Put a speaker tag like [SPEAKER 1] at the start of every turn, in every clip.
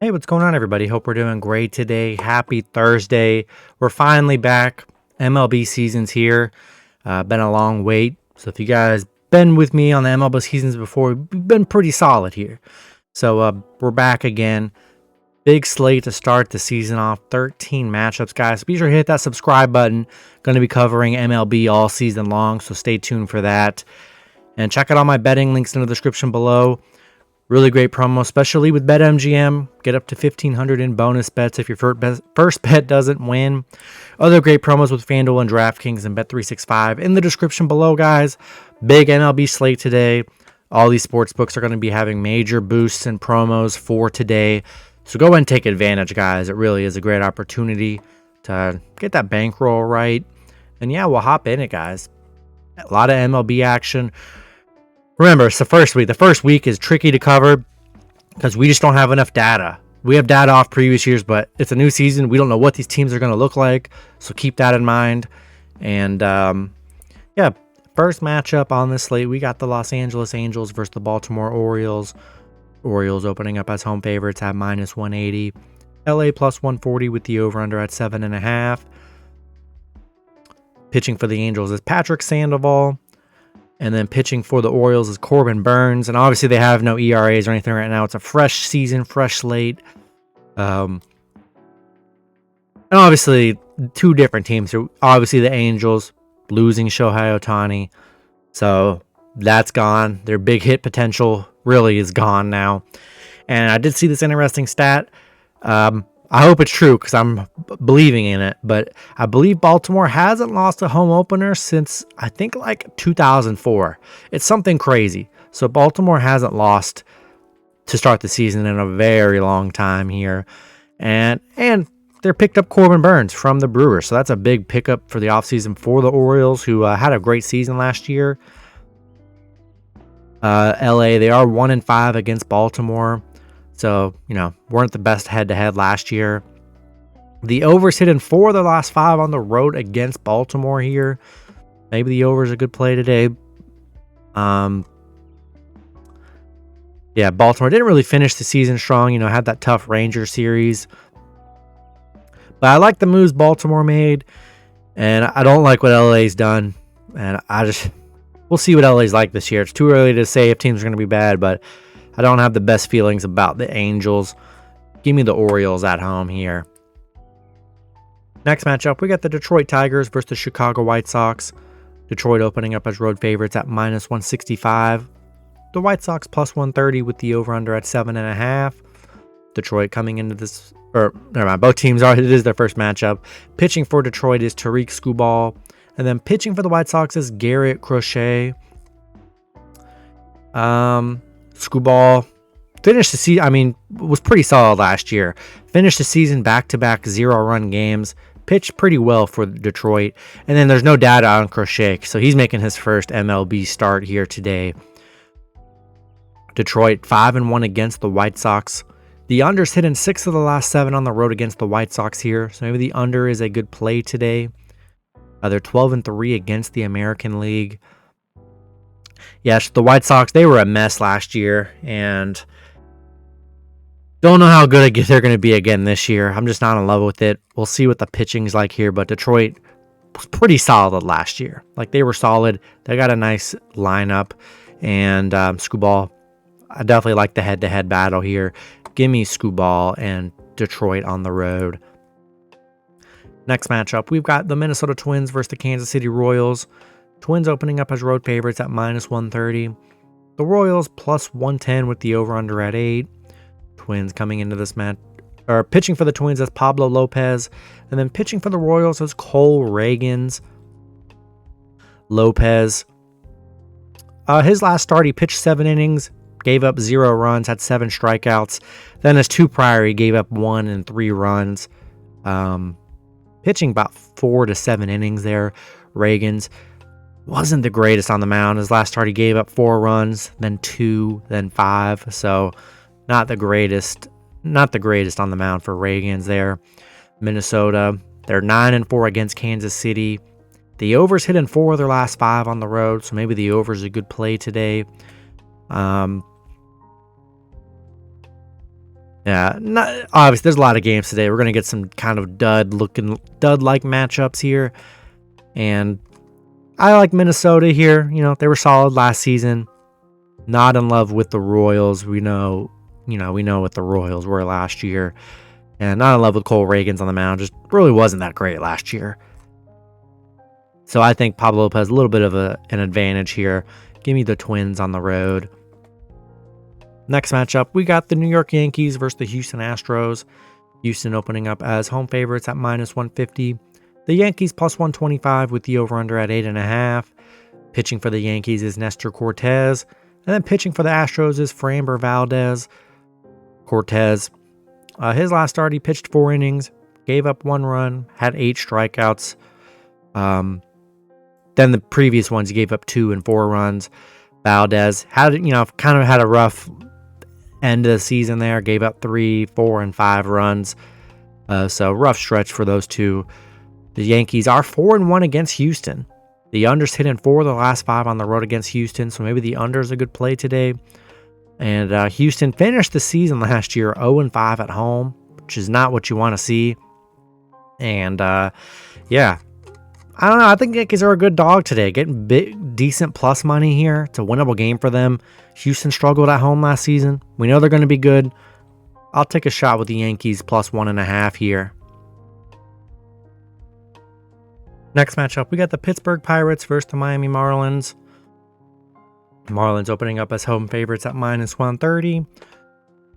[SPEAKER 1] Hey, what's going on, everybody? Hope we're doing great today. Happy Thursday. We're finally back. MLB season's here. Been a long wait. So if you guys been with me on the MLB seasons before, we've been pretty solid here. So we're back again. Big slate to start the season off. 13 matchups, guys. Be sure to hit that subscribe button. Going to be covering MLB all season long, so stay tuned for that. And check out all my betting links in the description below. Really great promo, especially with BetMGM. Get up to $1,500 in bonus bets if your first bet doesn't win. Other great promos with FanDuel and DraftKings and Bet365 in the description below, guys. Big MLB slate today. All these sports books are going to be having major boosts and promos for today. So go ahead and take advantage, guys. It really is a great opportunity to get that bankroll right. And yeah, we'll hop in it, guys. A lot of MLB action. Remember, it's the first week. The first week is tricky to cover because we just don't have enough data. We have data off previous years, but it's a new season. We don't know what these teams are going to look like, so keep that in mind. And, yeah, first matchup on this slate, we got the Los Angeles Angels versus the Baltimore Orioles. Orioles opening up as home favorites at -180. LA +140 with the over-under at 7.5. Pitching for the Angels is Patrick Sandoval. And then pitching for the Orioles is Corbin Burns. And obviously they have no ERAs or anything right now. It's a fresh season, fresh slate. And obviously two different teams. Obviously the Angels losing Shohei Ohtani. So that's gone. Their big hit potential really is gone now. And I did see this interesting stat. I hope it's true because I'm believing in it. But I believe Baltimore hasn't lost a home opener since, I think, like 2004. It's something crazy. So Baltimore hasn't lost to start the season in a very long time here. And they picked up Corbin Burns from the Brewers. So that's a big pickup for the offseason for the Orioles, who had a great season last year. LA, they are 1-5 against Baltimore. So, weren't the best head-to-head last year. The overs hit in 4 of their last 5 on the road against Baltimore here. Maybe the over is a good play today. Yeah, Baltimore didn't really finish the season strong. Had that tough Ranger series. But I like the moves Baltimore made. And I don't like what LA's done. And we'll see what LA's like this year. It's too early to say if teams are going to be bad, but I don't have the best feelings about the Angels. Give me the Orioles at home here. Next matchup, we got the Detroit Tigers versus the Chicago White Sox. Detroit opening up as road favorites at -165. The White Sox +130 with the over-under at 7.5. Detroit coming into this, or never mind, both teams it is their first matchup. Pitching for Detroit is Tariq Skubal. And then pitching for the White Sox is Garrett Crochet. Skubal finished the season, was pretty solid last year. Finished the season back-to-back 0-run games. Pitched pretty well for Detroit. And then there's no data on Crochet, so he's making his first MLB start here today. Detroit 5-1 against the White Sox. The under's hit in 6 of the last 7 on the road against the White Sox here, so maybe the under is a good play today. They're 12-3 against the American League. Yes, the White Sox, they were a mess last year, and don't know how good they're going to be again this year. I'm just not in love with it. We'll see what the pitching's like here, but Detroit was pretty solid last year. They were solid. They got a nice lineup, and Skubal, I definitely like the head-to-head battle here. Give me Skubal and Detroit on the road. Next matchup, we've got the Minnesota Twins versus the Kansas City Royals. Twins opening up as road favorites at -130. The Royals +110 with the over-under at 8. Twins coming into this match, or pitching for the Twins as Pablo Lopez. And then pitching for the Royals as Cole Ragans. Lopez, his last start, he pitched 7 innings, gave up 0 runs, had 7 strikeouts. Then his 2 prior, he gave up 1 and 3 runs. Pitching about 4 to 7 innings there. Ragans wasn't the greatest on the mound. His last start, he gave up 4 runs, then 2, then 5. So not the greatest on the mound for Ragans there. Minnesota, they're 9-4 against Kansas City. The overs hit in 4 of their last 5 on the road, so maybe the over is a good play today. Yeah, obviously there's a lot of games today. We're going to get some kind of dud-like matchups here. And I like Minnesota here. They were solid last season. Not in love with the Royals. We know what the Royals were last year. And not in love with Cole Reagans on the mound. Just really wasn't that great last year. So I think Pablo Lopez a little bit of an advantage here. Give me the Twins on the road. Next matchup, we got the New York Yankees versus the Houston Astros. Houston opening up as home favorites at -150. The Yankees +125 with the over-under at 8.5. Pitching for the Yankees is Nestor Cortez. And then pitching for the Astros is Framber Valdez. Cortez, his last start, he pitched 4 innings, gave up 1 run, had 8 strikeouts. Then the previous ones, he gave up 2 and 4 runs. Valdez had, kind of had a rough end of the season there. Gave up 3, 4, and 5 runs. So rough stretch for those two. The Yankees are 4-1 against Houston. The under's hit in 4 of the last 5 on the road against Houston, so maybe the under is a good play today. And Houston finished the season last year 0-5 at home, which is not what you want to see. And yeah, I don't know. I think the Yankees are a good dog today, getting decent plus money here. It's a winnable game for them. Houston struggled at home last season. We know they're going to be good. I'll take a shot with the Yankees +1.5 here. Next matchup, we got the Pittsburgh Pirates versus the Miami Marlins. Marlins opening up as home favorites at -130.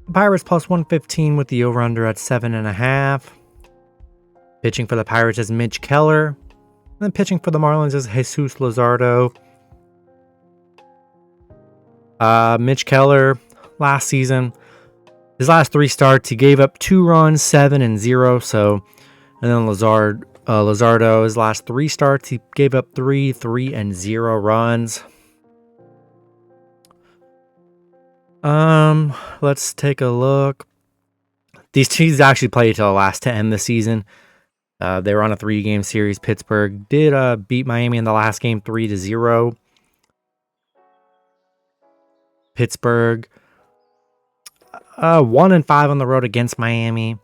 [SPEAKER 1] The Pirates +115 with the over-under at 7.5. Pitching for the Pirates is Mitch Keller. And then pitching for the Marlins is Jesus Luzardo. Mitch Keller, last season, his last 3 starts, he gave up 2 runs, 7 and 0. And then Luzardo, his last 3 starts, he gave up 3, 3 and 0 runs. Let's take a look. These teams actually played till the last to end the season. They were on a 3-game series. Pittsburgh did beat Miami in the last game 3-0. Pittsburgh 1-5 on the road against Miami.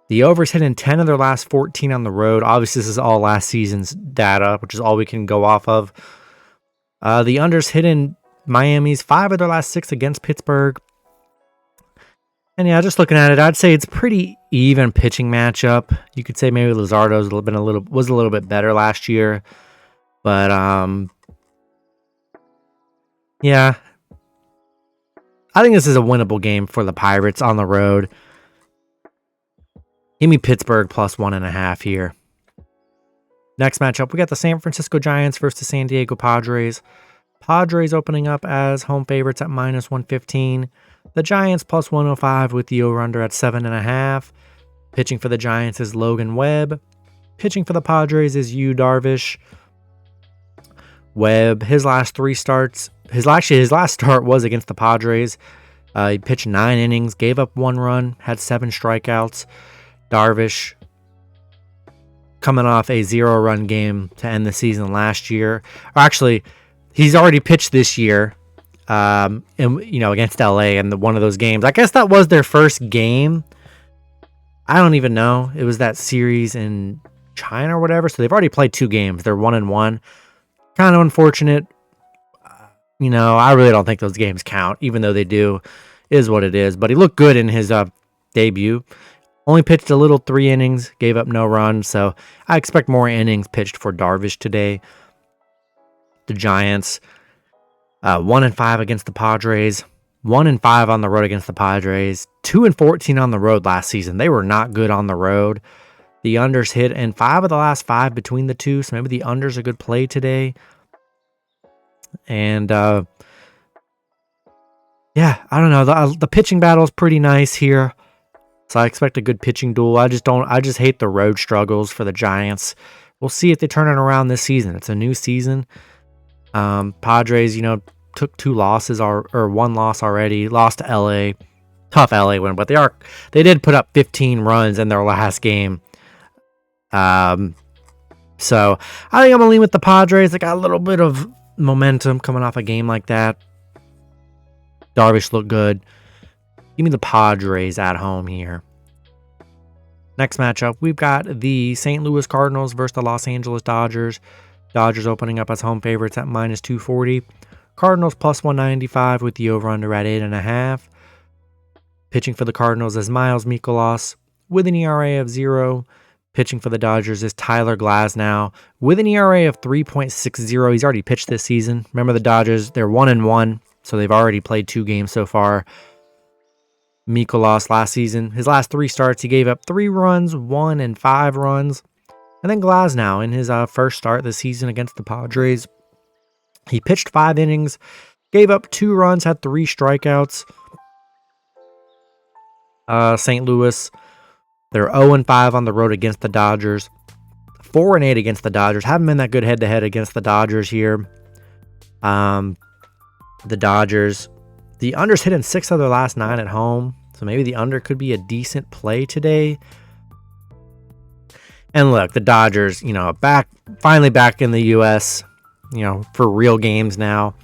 [SPEAKER 1] The overs hit in 10 of their last 14 on the road. Obviously, this is all last season's data, which is all we can go off of. The unders hit in Miami's 5 of their last 6 against Pittsburgh. And yeah, just looking at it, I'd say it's pretty even pitching matchup. You could say maybe Luzardo's was a little bit better last year, but yeah, I think this is a winnable game for the Pirates on the road. Give me Pittsburgh +1.5 here. Next matchup, we got the San Francisco Giants versus the San Diego Padres. Padres opening up as home favorites at -115. The Giants +105 with the over-under at 7.5. Pitching for the Giants is Logan Webb. Pitching for the Padres is Yu Darvish. Webb, his last 3 starts, his last start was against the Padres. He pitched 9 innings, gave up 1 run, had 7 strikeouts. Darvish coming off a 0-run game to end the season last year. Or actually, he's already pitched this year, against LA in one of those games. I guess that was their first game. I don't even know. It was that series in China or whatever. So they've already played 2 games. They're 1-1. Kind of unfortunate. I really don't think those games count, even though they do. Is what it is. But he looked good in his debut. Only pitched a little 3 innings, gave up no runs. So I expect more innings pitched for Darvish today. The Giants 1-5 against the Padres, 1-5 on the road against the Padres, 2-14 on the road last season. They were not good on the road. The unders hit in 5 of the last 5 between the two, so maybe the unders a good play today. And yeah, I don't know. The pitching battle is pretty nice here, so I expect a good pitching duel. I just hate the road struggles for the Giants. We'll see if they turn it around this season. It's a new season. Padres, took 2 losses or 1 loss already. Lost to LA. Tough LA win, but they did put up 15 runs in their last game. So I think I'm gonna lean with the Padres. They got a little bit of momentum coming off a game like that. Darvish looked good. Give me the Padres at home here. Next matchup, we've got the St. Louis Cardinals versus the Los Angeles Dodgers. Dodgers opening up as home favorites at minus 240. Cardinals plus 195 with the over-under at 8.5. Pitching for the Cardinals is Miles Mikolas with an ERA of 0. Pitching for the Dodgers is Tyler Glasnow with an ERA of 3.60. He's already pitched this season. Remember the Dodgers, they're 1-1, so they've already played 2 games so far. Mikolas last season, his last 3 starts, he gave up 3 runs, 1 and 5 runs. And then Glasnow in his first start this season against the Padres, he pitched 5 innings, gave up 2 runs, had 3 strikeouts. St. Louis, they're 0-5 on the road against the Dodgers. 4-8 against the Dodgers. Haven't been that good head-to-head against the Dodgers here. The Dodgers, the under's hit in 6 of their last 9 at home. So maybe the under could be a decent play today. And look, the Dodgers, finally back in the U.S., for real games now.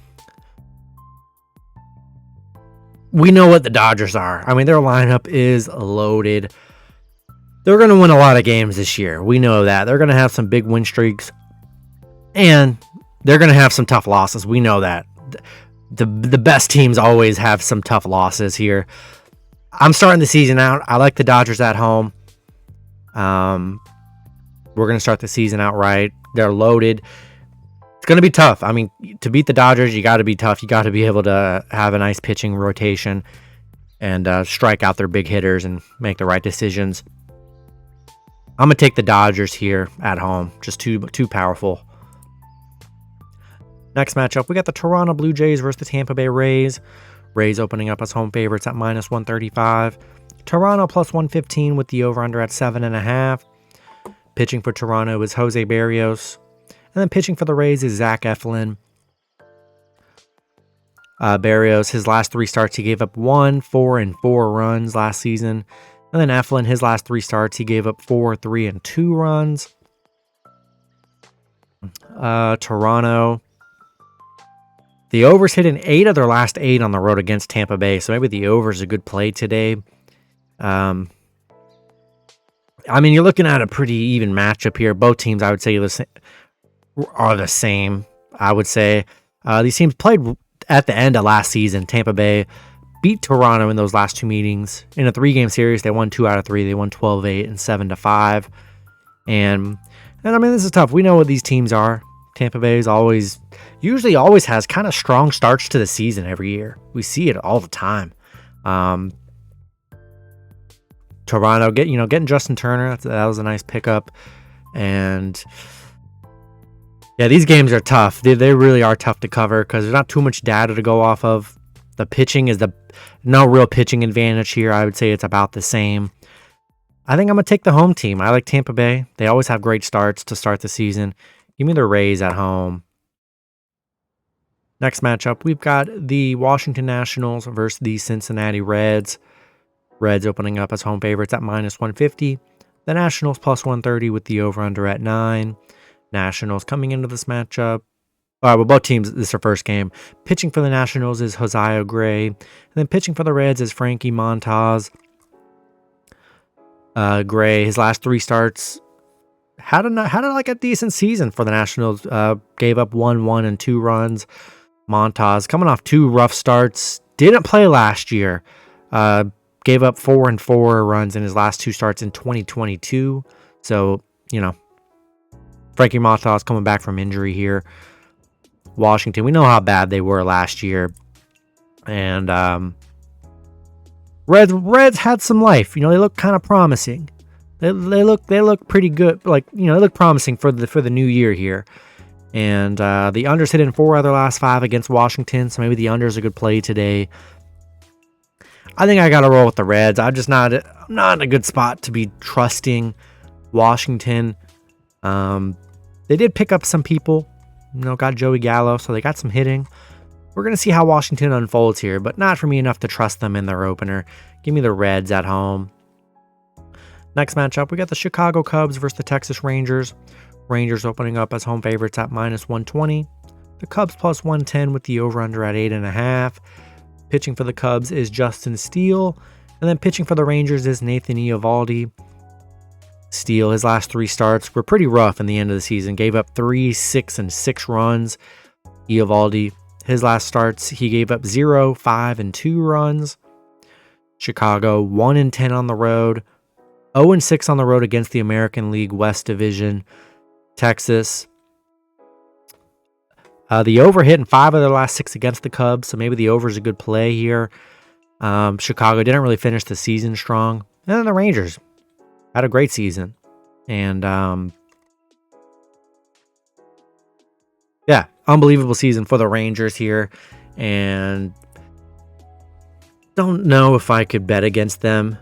[SPEAKER 1] We know what the Dodgers are. I mean, their lineup is loaded. They're going to win a lot of games this year. We know that. They're going to have some big win streaks. And they're going to have some tough losses. We know that. The best teams always have some tough losses here. I'm starting the season out. I like the Dodgers at home. We're going to start the season out right. They're loaded. It's going to be tough. I mean, to beat the Dodgers, you got to be tough. You got to be able to have a nice pitching rotation and strike out their big hitters and make the right decisions. I'm going to take the Dodgers here at home. Just too powerful. Next matchup, we got the Toronto Blue Jays versus the Tampa Bay Rays. Rays opening up as home favorites at minus 135. Toronto plus 115 with the over-under at 7.5. Pitching for Toronto is Jose Barrios. And then pitching for the Rays is Zach Eflin. Barrios, his last 3 starts, he gave up 1, 4, and 4 runs last season. And then Eflin, his last 3 starts, he gave up 4, 3, and 2 runs. Toronto, the overs hit in 8 of their last 8 on the road against Tampa Bay, so maybe the over is a good play today. I mean, you're looking at a pretty even matchup here. Both teams, I would say, are the same. I would say these teams played at the end of last season. Tampa Bay beat Toronto in those last 2 meetings. In a 3-game series, they won 2 out of 3. They won 12-8 and 7-5. And I mean, this is tough. We know what these teams are. Tampa Bay is usually always has kind of strong starts to the season every year. We see it all the time. Toronto, getting Justin Turner, that was a nice pickup. And yeah, these games are tough. They really are tough to cover because there's not too much data to go off of. The pitching is no real pitching advantage here. I would say it's about the same. I think I'm going to take the home team. I like Tampa Bay. They always have great starts to start the season. Give me the Rays at home. Next matchup, we've got the Washington Nationals versus the Cincinnati Reds. Reds opening up as home favorites at minus 150. The Nationals plus 130 with the over-under at 9. Nationals coming into this matchup. Both teams, this is their first game. Pitching for the Nationals is Josiah Gray. And then pitching for the Reds is Frankie Montas. Gray, his last 3 starts, had a decent season for the Nationals. Gave up 1, 1, and 2 runs. Montas coming off 2 rough starts. Didn't play last year. Gave up 4 and 4 runs in his last 2 starts in 2022. So, Frankie Montas coming back from injury here. Washington, we know how bad they were last year. And Reds had some life. They look kind of promising. They look pretty good. They look promising for the new year here. And the unders hit in 4 of their last 5 against Washington, so maybe the under is a good play today. I think I got to roll with the Reds. I'm just not in a good spot to be trusting Washington. They did pick up some people. Got Joey Gallo, so they got some hitting. We're going to see how Washington unfolds here, but not for me enough to trust them in their opener. Give me the Reds at home. Next matchup, we got the Chicago Cubs versus the Texas Rangers. Rangers opening up as home favorites at minus 120. The Cubs plus 110 with the over-under at 8.5. Pitching for the Cubs is Justin Steele. And then pitching for the Rangers is Nathan Eovaldi. Steele, his last 3 starts were pretty rough in the end of the season. Gave up 3, 6, and 6 runs. Eovaldi, his last starts, he gave up 0, 5, and 2 runs. Chicago, 1-10 on the road. 0-6 on the road against the American League West Division. Texas, the over hit in 5 of their last 6 against the Cubs, so maybe the over is a good play here. Chicago didn't really finish the season strong. And then the Rangers had a great season. And, yeah, unbelievable season for the Rangers here. And don't know if I could bet against them.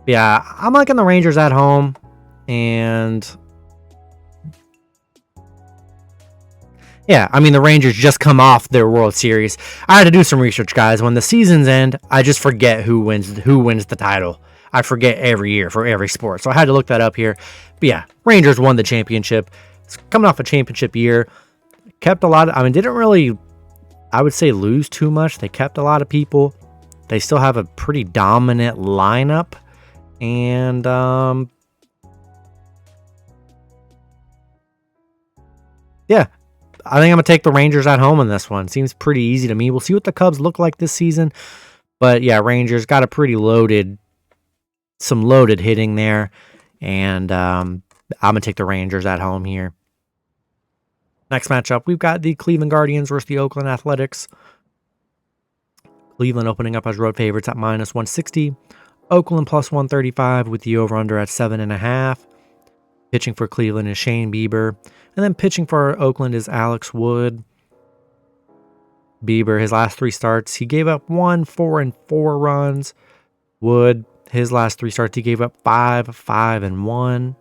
[SPEAKER 1] Yeah, I'm liking the Rangers at home, and yeah, I mean, the Rangers just come off their World Series. I had to do some research, guys. When the seasons end, I just forget who wins the title. I forget every year for every sport, so I had to look that up here. But yeah, Rangers won the championship. It's coming off a championship year. Kept a lot of, I mean, didn't really, I would say, lose too much. They kept a lot of people. They still have a pretty dominant lineup. And yeah, I think I'm going to take the Rangers at home in this one. Seems pretty easy to me. We'll see what the Cubs look like this season. But yeah, Rangers got a pretty some loaded hitting there. And I'm going to take the Rangers at home here. Next matchup, we've got the Cleveland Guardians versus the Oakland Athletics. Cleveland opening up as road favorites at -160. Oakland plus 135 with the over-under at 7.5. Pitching for Cleveland is Shane Bieber. And then pitching for Oakland is Alex Wood. Bieber, his last 3 starts, he gave up 1, 4, and 4 runs. Wood, his last 3 starts, he gave up 5, 5, and 1.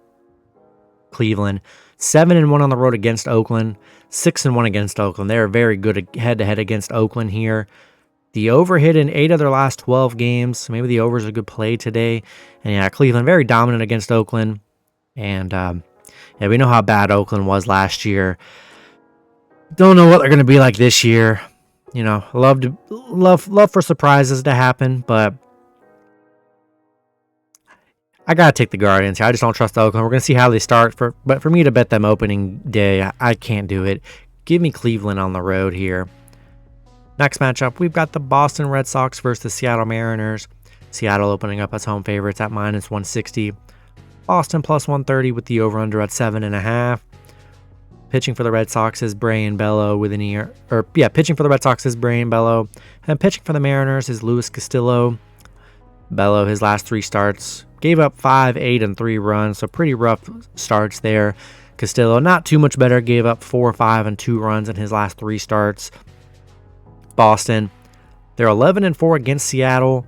[SPEAKER 1] Cleveland, 7-1 on the road against Oakland. 6-1 against Oakland. They're very good head-to-head against Oakland here. The over hit in 8 of their last 12 games. So maybe the over is a good play today. And yeah, Cleveland very dominant against Oakland. And yeah, we know how bad Oakland was last year. Don't know what they're going to be like this year. You know, love for surprises to happen, but I gotta take the Guardians here. I just don't trust Oakland. We're gonna see how they start. But for me to bet them opening day, I can't do it. Give me Cleveland on the road here. Next matchup, we've got the Boston Red Sox versus the Seattle Mariners. Seattle opening up as home favorites at -160. Boston plus 130 with the over-under at 7.5. Pitching for the Red Sox is Brayan Bello with an ear. Pitching for the Red Sox is Brayan Bello. And pitching for the Mariners is Luis Castillo. Bello, his last 3 starts, gave up 5, 8, and 3 runs. So pretty rough starts there. Castillo, not too much better, gave up 4, 5, and 2 runs in his last 3 starts. Boston, they're 11-4 against Seattle.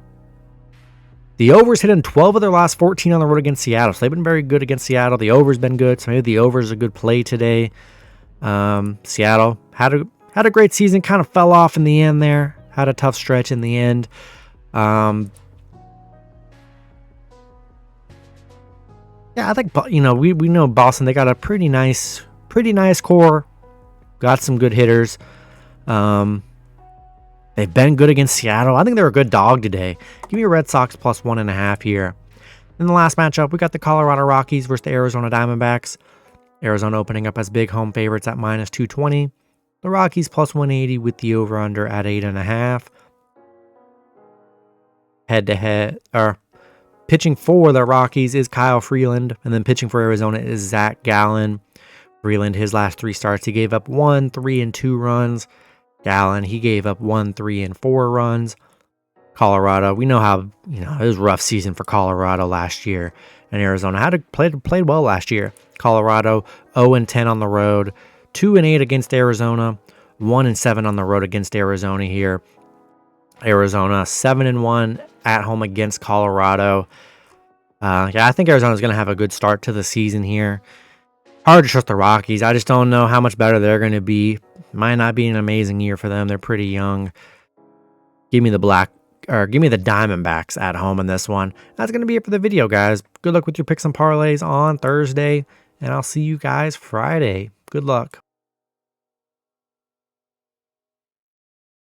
[SPEAKER 1] The over's hit in 12 of their last 14 on the road against Seattle. So they've been very good against Seattle. The over's been good. So maybe the over's a good play today. Seattle had a great season. Kind of fell off in the end there. Had a tough stretch in the end. Yeah, I think, we know Boston. They got a pretty nice core. Got some good hitters. They've been good against Seattle. I think they're a good dog today. Give me Red Sox plus 1.5 here. In the last matchup, we got the Colorado Rockies versus the Arizona Diamondbacks. Arizona opening up as big home favorites at -220. The Rockies plus 180 with the over-under at 8.5. Head-to-head, or pitching for the Rockies is Kyle Freeland, and then pitching for Arizona is Zach Gallen. Freeland, his last 3 starts, he gave up 1, 3, and 2 runs. Gallen, he gave up 1, 3, and 4 runs. Colorado, we know how, it was a rough season for Colorado last year. And Arizona played well last year. Colorado, 0-10 on the road, 2-8 against Arizona, 1-7 on the road against Arizona here. Arizona, 7-1 at home against Colorado. I think Arizona's going to have a good start to the season here. Hard to trust the Rockies. I just don't know how much better they're going to be. Might not be an amazing year for them. They're pretty young. Give me the Diamondbacks at home in this one. That's going to be it for the video, guys. Good luck with your picks and parlays on Thursday, and I'll see you guys Friday. Good luck.